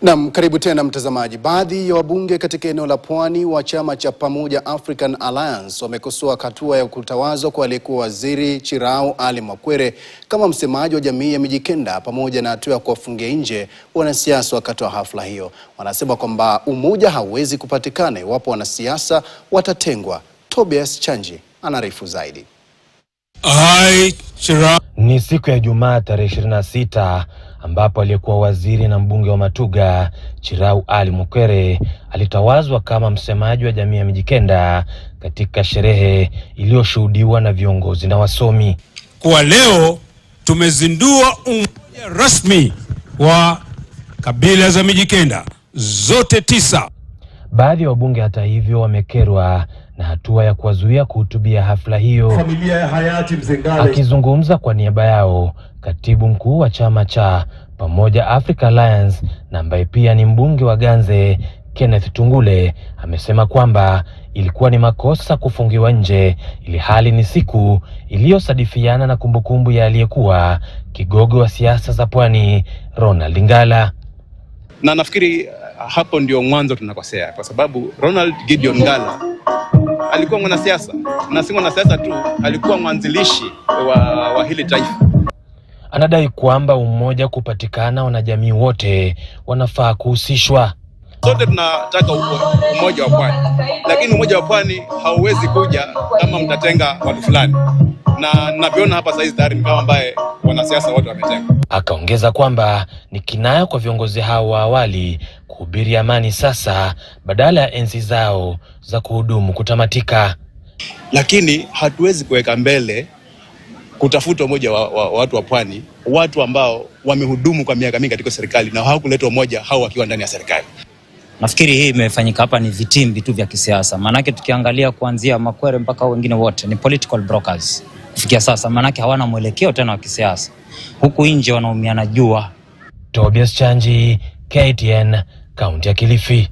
Naam, karibu tena mtazamaji. Baadhi ya wabunge katika eneo la Pwani wa chama cha Pamoja African Alliance wamekosoa hatua ya kutawazwa kwa aliyekuwa waziri Chirau Ali Makwere kama msemaji wa jamii ya Mijikenda, pamoja na hatua ya kuwafungia nje wanasiasa wakati wa hafla hiyo. Wanasema kwamba umoja hauwezi kupatikana iwapo wanasiasa watatengwa. Tobias Chanji anaarifu zaidi. Ni siku ya Ijumaa tarehe 26 ambapo aliyekuwa waziri na mbunge wa Matuga Chirau Ali Makwere alitawazwa kama msemaji wa jamii ya Mijikenda katika sherehe iliyoshuhudiwa na viongozi na wasomi. Kwa leo tumezindua umoja rasmi wa kabila za Mijikenda zote 9. Baadhi ya wabunge hata hivyo wamekerwa na hatua ya kuwazuia kuhutubia hafla hiyo. Familia ya hayati Mzengale. Akizungumza kwa niaba yao, katibu mkuu wa chama cha Pamoja Africa Alliance na ambaye pia ni mbunge wa Ganze Kenneth Tungule amesema kwamba ilikuwa ni makosa kufungiwa nje, ili hali ni siku iliyosadifiana na kumbukumbu ya aliyekuwa kigogo wa siasa za Pwani Ronald Ngala. Na nafikiri hapo ndio mwanzo tunakosea, kwa sababu Ronald Gideon Ngala alikuwa mwanasiasa, na si mwanasiasa tu, alikuwa mwanzilishi wa hili taifa. Anadai kwamba umoja kupatikana, wanajamii wote wanafaa kuhusishwa. Sote tunataka umoja wa Pwani, lakini umoja wa Pwani hauwezi kuja kama mtatenga watu fulani, na ninavyoona hapa sasa tayari ni kama ambaye wanasiasa wote wametenga. Akaongeza kwamba ni kinaya kwa viongozi hao wa awali kuhubiri amani sasa badala ya enzi zao za kuhudumu kutamatika. Lakini hatuwezi kuweka mbele kutafuta umoja wa watu wa Pwani, watu ambao wamehudumu kwa miaka mingi katika serikali na hawakuleta umoja hao wakiwa ndani ya serikali. Nafikiri hii imefanyika hapa ni vitimbi tu vya kisiasa. Manake tukiangalia kuanzia Makwere mpaka wengine wote ni political brokers kufikia sasa, manake hawana mwelekeo tena wa kisiasa. Huku nje wanaumiana jua. Tobias Chanji, KTN, kaunti ya Kilifi.